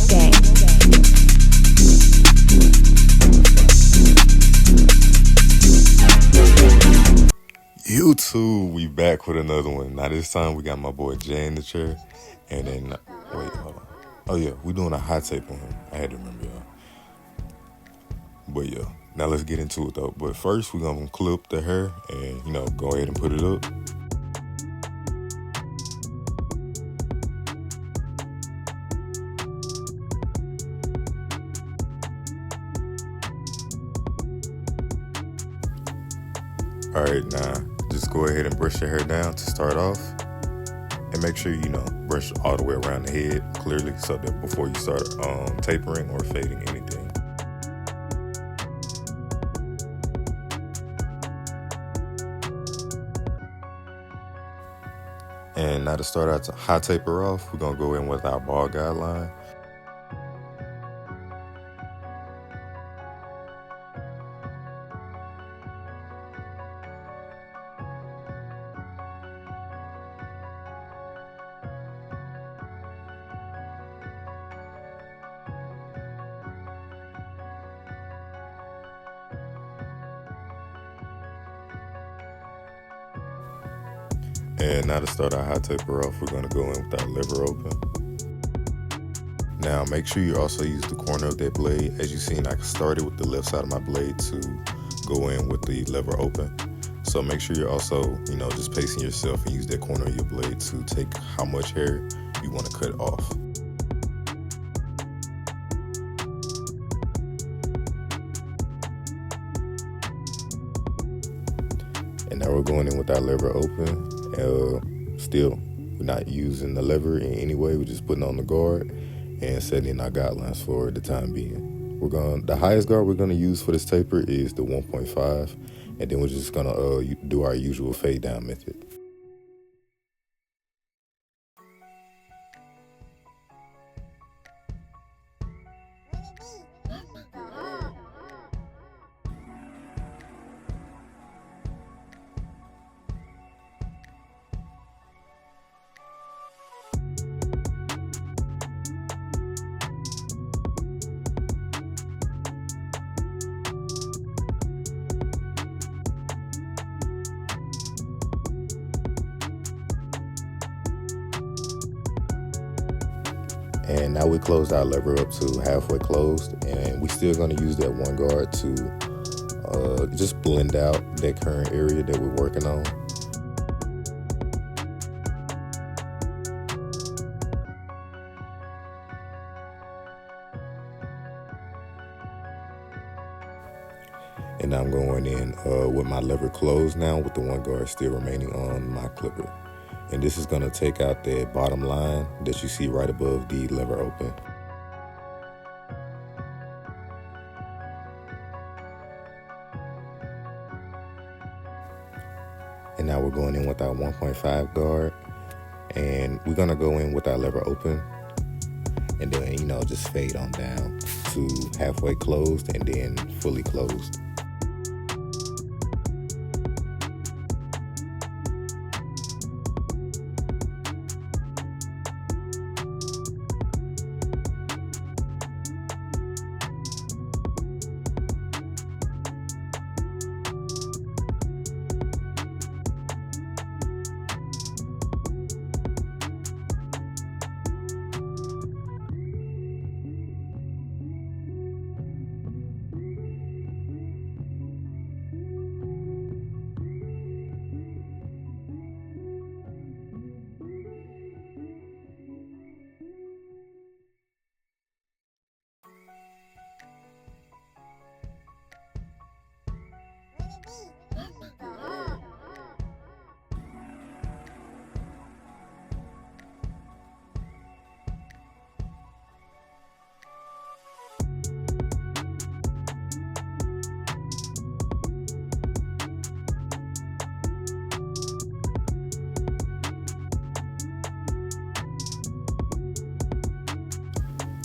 gang. YouTube, we back with another one. Now this time we got my boy Jay in the chair, and then wait, hold on. Oh yeah, we doing a hot tape on him. I had to remember y'all. But yeah, now let's get into it though. But first we're gonna clip the hair and go ahead and put it up. Alright, now just go ahead and brush your hair down to start off. And make sure brush all the way around the head clearly so that before you start tapering or fading anything. And now to start out to hot taper off, we're gonna go in with our ball guideline. And now to start our hot taper off, we're going to go in with our lever open. Now make sure you also use the corner of that blade. As you've seen, I started with the left side of my blade to go in with the lever open. So make sure you're also, just pacing yourself and use that corner of your blade to take how much hair you want to cut off. And now we're going in with our lever open. Still, we're not using the lever in any way. We're just putting on the guard and setting our guidelines for the time being. The highest guard we're gonna use for this taper is the 1.5, and then we're just gonna do our usual fade down method. And now we closed our lever up to halfway closed, and we still gonna use that one guard to just blend out that current area that we're working on. And now I'm going in with my lever closed now with the one guard still remaining on my clipper. And this is gonna take out that bottom line that you see right above the lever open. And now we're going in with our 1.5 guard, and we're gonna go in with our lever open, and then just fade on down to halfway closed and then fully closed.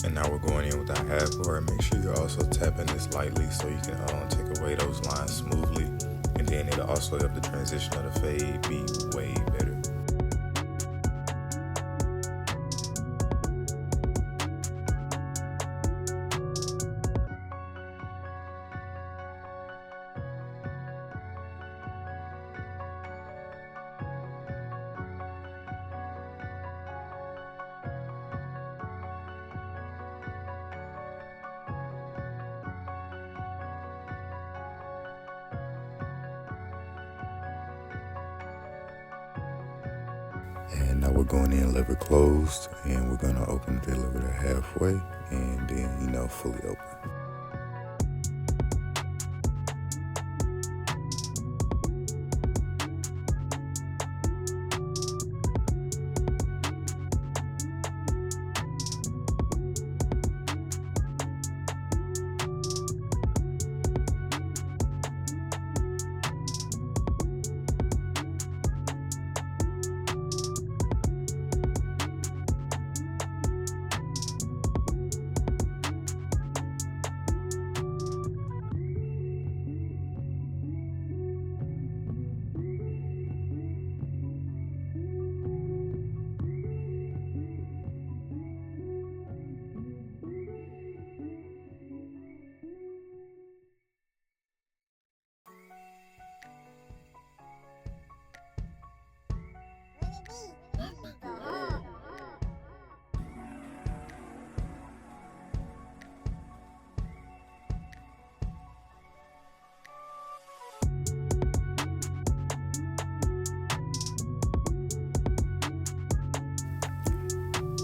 And now we're going in with our half guard. Make sure you're also tapping this lightly so you can take away those lines smoothly. And then it'll also help the transition of the fade be way better. And now we're going in lever closed, and we're gonna open the lever halfway, and then fully open.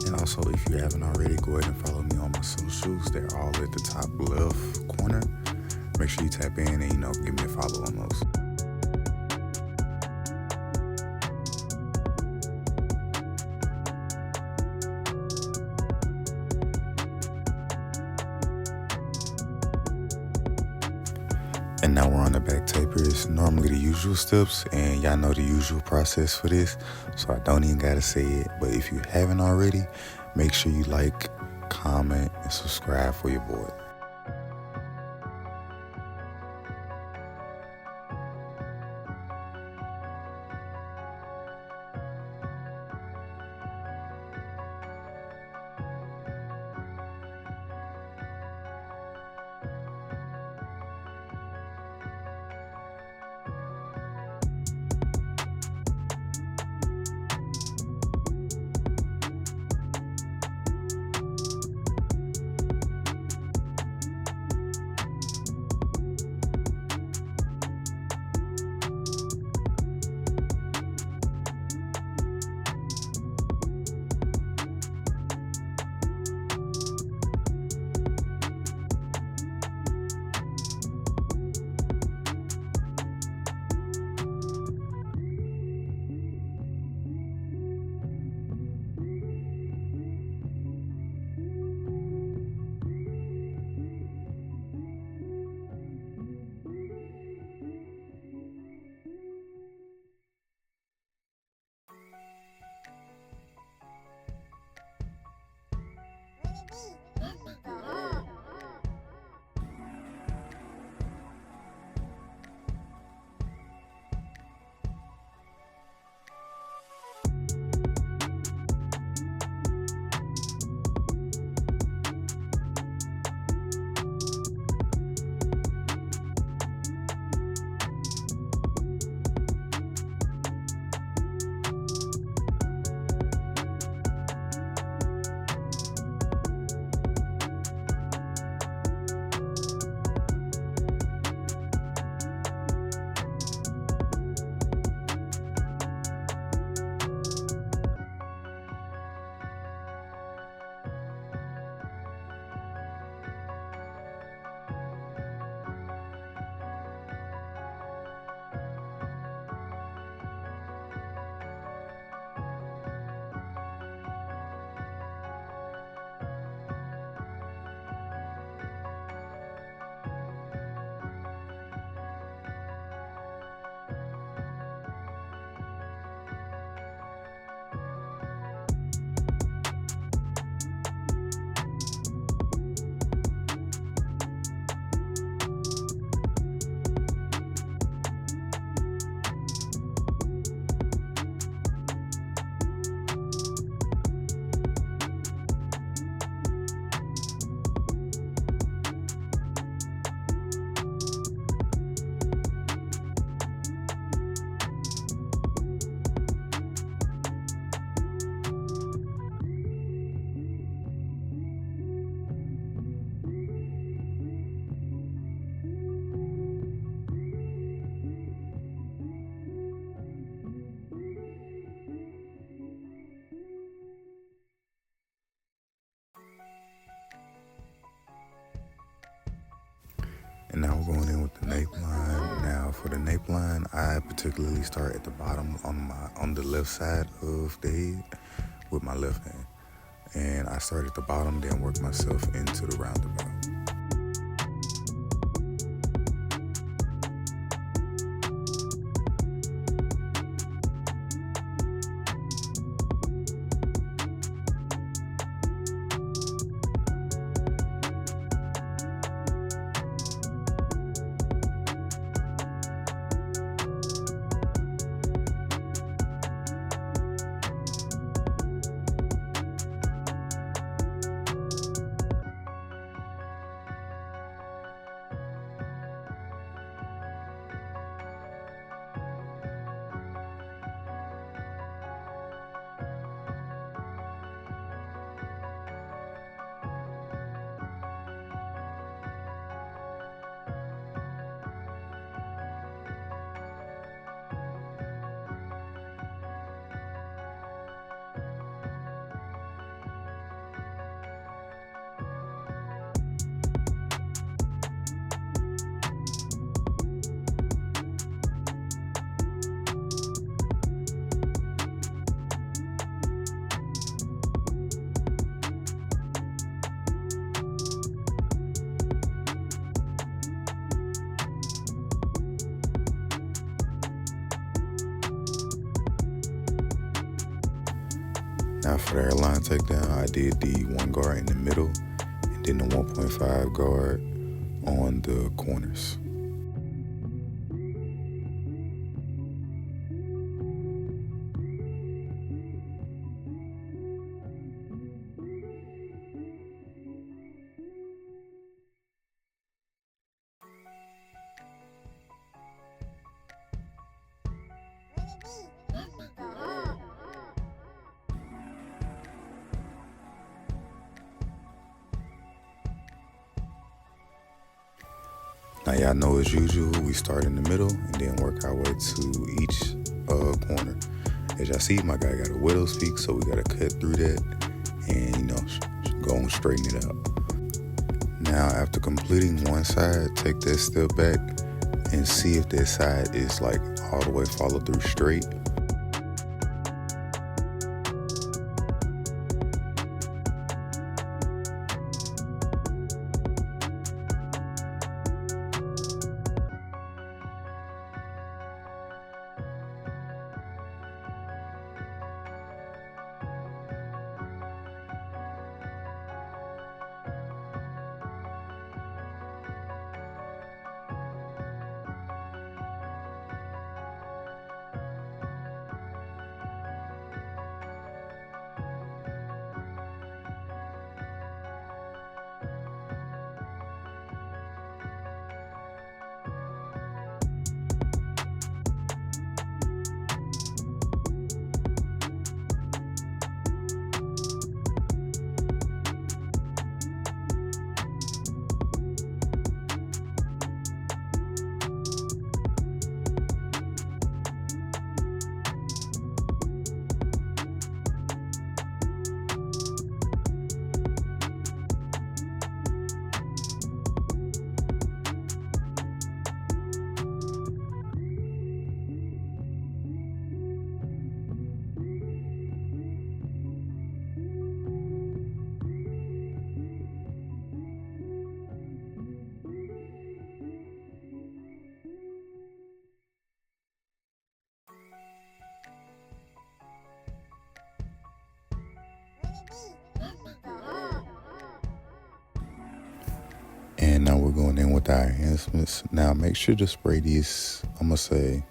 And also, if you haven't already, go ahead and follow me on my socials. They're all at the top left corner. Make sure you tap in and give me a follow on those. And now we're on the back taper. It's normally the usual steps, and y'all know the usual process for this, so I don't even gotta say it. But if you haven't already, make sure you like, comment, and subscribe for your boy. And now we're going in with the nape line. Now for the nape line, I particularly start at the bottom on the left side of the head with my left hand. And I start at the bottom, then work myself into the roundabout. Now for the hairline takedown, I did the 1 guard in the middle and then the 1.5 guard on the corners. Now y'all know as usual, we start in the middle and then work our way to each corner. As y'all see, my guy got a widow's peak, so we gotta cut through that and go and straighten it out. Now after completing one side, take that step back and see if that side is like all the way follow through straight. And now we're going in with our enhancements. Now make sure to spray these, I'm gonna say,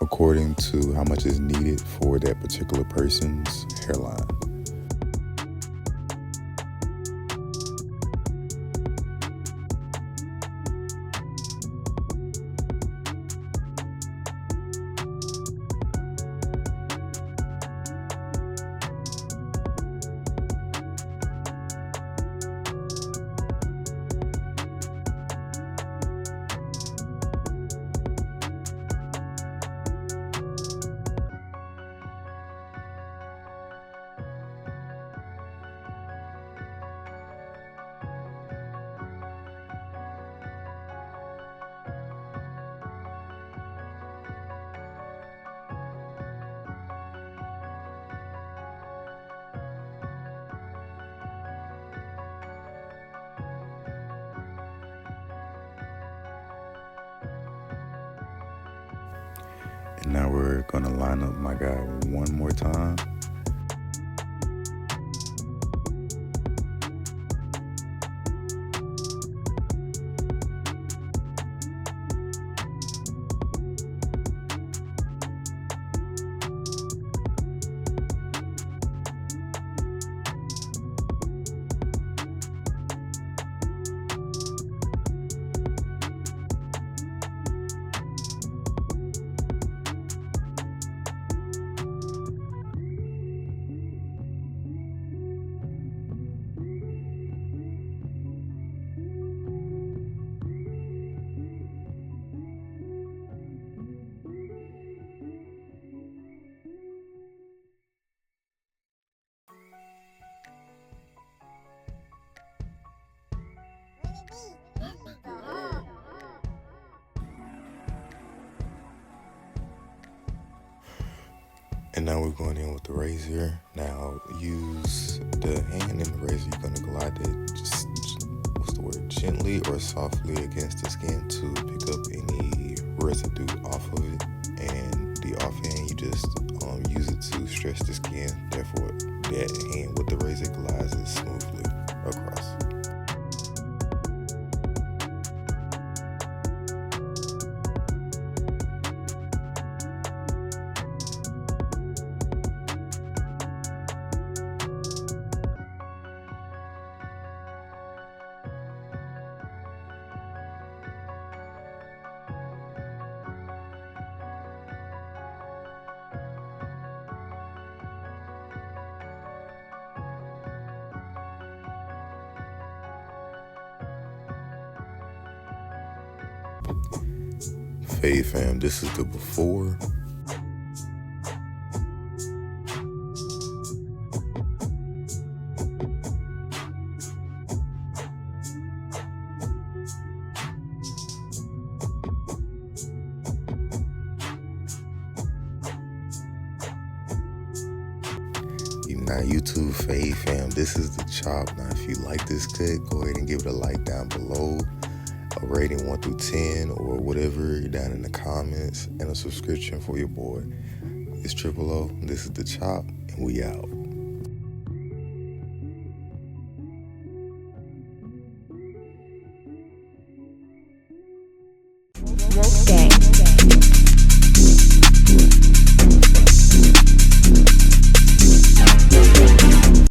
according to how much is needed for that particular person's hairline. And now we're gonna line up my guy one more time. And now we're going in with the razor. Now use the hand in the razor. You're gonna glide it gently or softly against the skin to pick up any residue off of it. And the offhand, you just use it to stretch the skin. Therefore, that hand with the razor glides it smoothly across. Hey fam, this is the before. Now YouTube Fade fam, this is the chop. Now if you like this cut, go ahead and give it a like down below. A rating 1 through 10 or whatever down in the comments, and a subscription for your boy. It's Triiipleooo. This is the chop, and we out.